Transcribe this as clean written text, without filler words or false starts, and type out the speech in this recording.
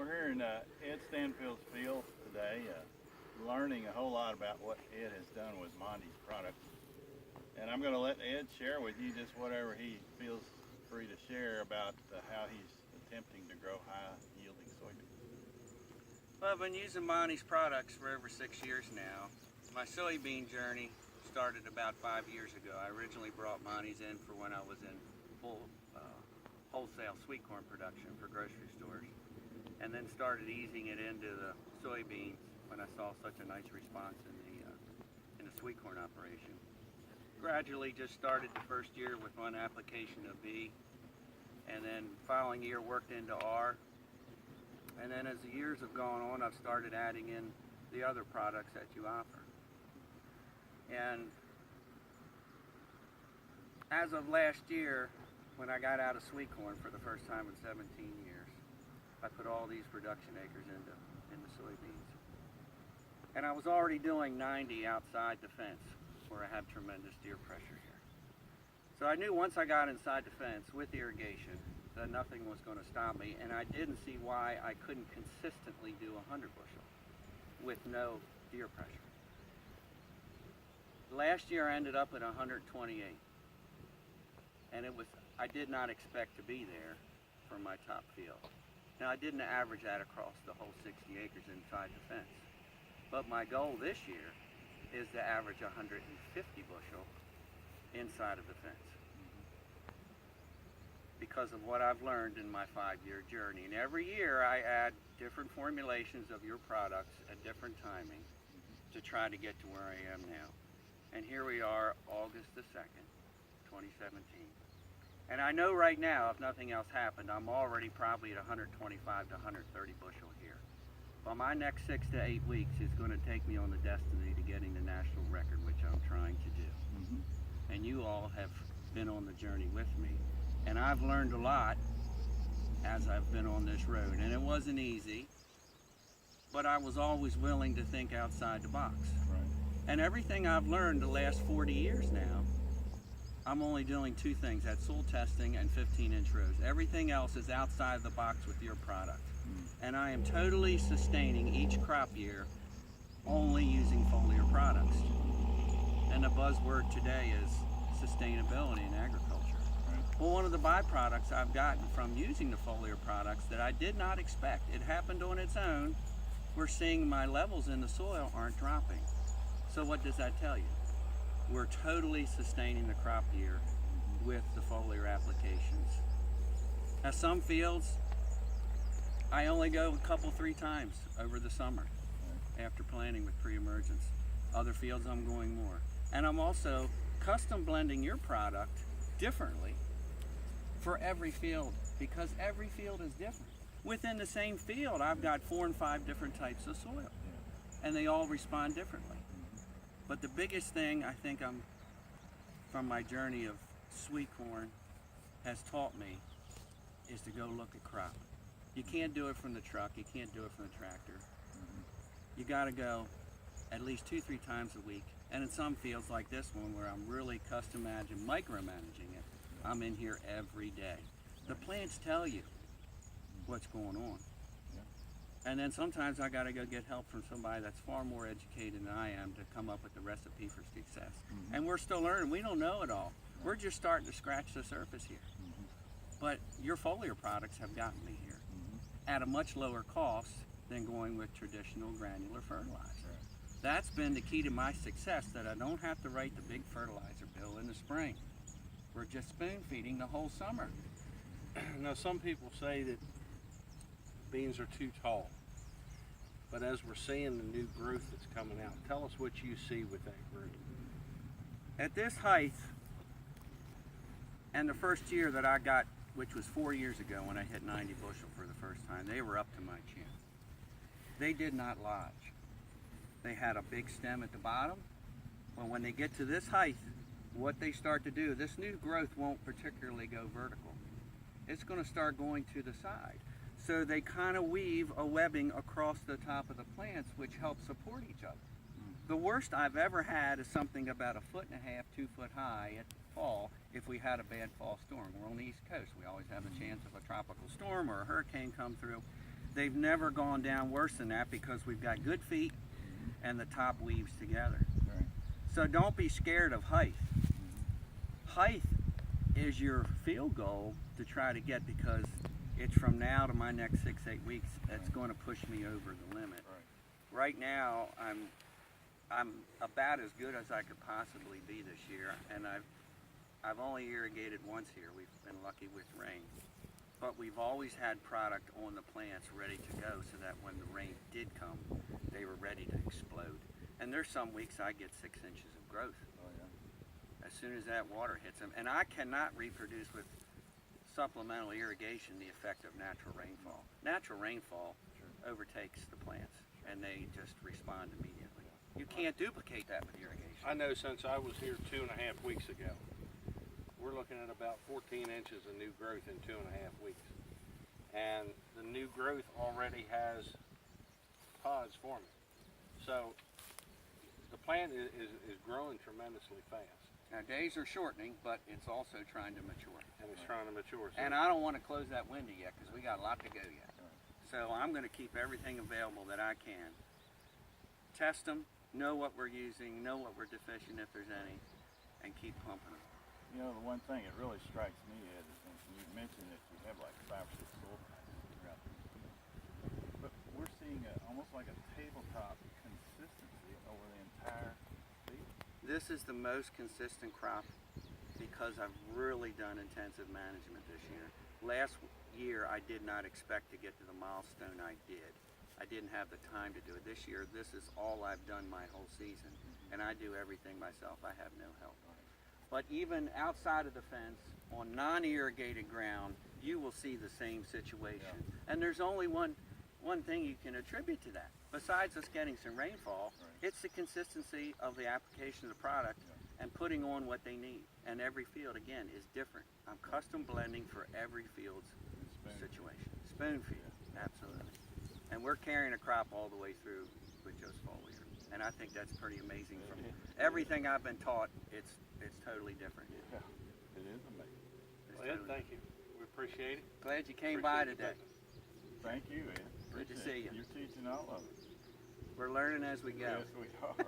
We're here in Ed Stanfield's field today, learning a whole lot about what Ed has done with Monty's products. And I'm going to let Ed share with you just whatever he feels free to share about how he's attempting to grow high-yielding soybeans. Well, I've been using Monty's products for over 6 years now. My soybean journey started about 5 years ago. I originally brought Monty's in for when I was in full wholesale sweet corn production for grocery stores, and then started easing it into the soybeans when I saw such a nice response in the sweet corn operation. Gradually just started the first year with one application of B, and then following year worked into R, and then as the years have gone on, I've started adding in the other products that you offer. And as of last year, when I got out of sweet corn for the first time in 17 years, I put all these production acres into soybeans. And I was already doing 90 outside the fence where I have tremendous deer pressure here. So I knew once I got inside the fence with irrigation that nothing was going to stop me, and I didn't see why I couldn't consistently do 100 bushel with no deer pressure. Last year I ended up at 128, and I did not expect to be there for my top field. Now I didn't average that across the whole 60 acres inside the fence, but my goal this year is to average 150 bushel inside of the fence because of what I've learned in my 5-year journey. And every year I add different formulations of your products at different timing to try to get to where I am now. And here we are, August the 2nd, 2017. And I know right now, if nothing else happened, I'm already probably at 125 to 130 bushel here. Well, my next 6 to 8 weeks is going to take me on the destiny to getting the national record, which I'm trying to do. And you all have been on the journey with me. And I've learned a lot as I've been on this road. And it wasn't easy, but I was always willing to think outside the box. Right. And everything I've learned the last 40 years now, I'm only doing 2 things, that's soil testing and 15-inch rows. Everything else is outside the box with your product. And I am totally sustaining each crop year only using foliar products. And the buzzword today is sustainability in agriculture. Well, one of the byproducts I've gotten from using the foliar products that I did not expect, it happened on its own, we're seeing my levels in the soil aren't dropping. So what does that tell you? We're totally sustaining the crop year with the foliar applications. Now some fields, I only go a couple, 3 times over the summer after planting with pre-emergence. Other fields I'm going more. And I'm also custom blending your product differently for every field because every field is different. Within the same field, I've got 4 and 5 different types of soil and they all respond differently. But the biggest thing I think from my journey of sweet corn has taught me is to go look at crop. You can't do it from the truck, you can't do it from the tractor. You gotta go at least 2-3 times a week. And in some fields like this one where I'm really custom micromanaging it, I'm in here every day. The plants tell you what's going on. And then sometimes I gotta go get help from somebody that's far more educated than I am to come up with the recipe for success. And we're still learning, we don't know it all. We're just starting to scratch the surface here. But your foliar products have gotten me here at a much lower cost than going with traditional granular fertilizer. That's been the key to my success, that I don't have to write the big fertilizer bill in the spring. We're just spoon feeding the whole summer. Now some people say that beans are too tall, but as we're seeing the new growth that's coming out, tell us what you see with that growth. At this height, and the first year that I got, which was 4 years ago when I hit 90 bushel for the first time, they were up to my chin. They did not lodge. They had a big stem at the bottom. Well, when they get to this height, what they start to do, this new growth won't particularly go vertical. It's going to start going to the side. So they kind of weave a webbing across the top of the plants, which helps support each other. The worst I've ever had is something about 1.5 feet, 2 foot high at fall if we had a bad fall storm. We're on the East Coast. We always have a chance of a tropical storm or a hurricane come through. they've never gone down worse than that because we've got good feet and the top weaves together. Right. So don't be scared of height. Height is your field goal to try to get, because it's from now to my next 6-8 weeks that's going to push me over the limit. Right now I'm about as good as I could possibly be this year, and I've only irrigated once here. We've been lucky with rain, but we've always had product on the plants ready to go so that when the rain did come, they were ready to explode. And there's some weeks I get 6 inches of growth. Oh, yeah. As soon as that water hits them. And I cannot reproduce with supplemental irrigation the effect of natural rainfall. Natural rainfall overtakes the plants and they just respond immediately. You can't duplicate that with irrigation. I know since I was here 2.5 weeks ago, we're looking at about 14 inches of new growth in 2.5 weeks. And the new growth already has pods forming. So the plant is growing tremendously fast. Now days are shortening, but it's also trying to mature. And it's trying to mature. So And I don't want to close that window yet because we got a lot to go yet. So I'm going to keep everything available that I can. Test them, know what we're using, know what we're deficient if there's any, and keep pumping them. You know, the one thing that really strikes me, Ed, is when you mentioned that you have like 5 or 6 soil types throughout the field. But we're seeing almost like a tabletop consistency over the entire field. This is the most consistent crop because I've really done intensive management this year. Last year I did not expect to get to the milestone I did. I didn't have the time to do it. This year, this is all I've done my whole season, and I do everything myself. I have no help. But even outside of the fence, on non-irrigated ground, you will see the same situation. And there's only one thing you can attribute to that. Besides us getting some rainfall, it's the consistency of the application of the product and putting on what they need. And every field, again, is different. I'm custom blending for every field's situation. Spoon feed, absolutely. And we're carrying a crop all the way through with just foliar. And I think that's pretty amazing. From everything I've been taught, it's totally different. Yeah, it is amazing. Well, Ed, thank you. We appreciate it. Glad you came by today. Thank you, Ed. Good to Appreciate see you. You're teaching all of us. We're learning as we go. Yes, we are.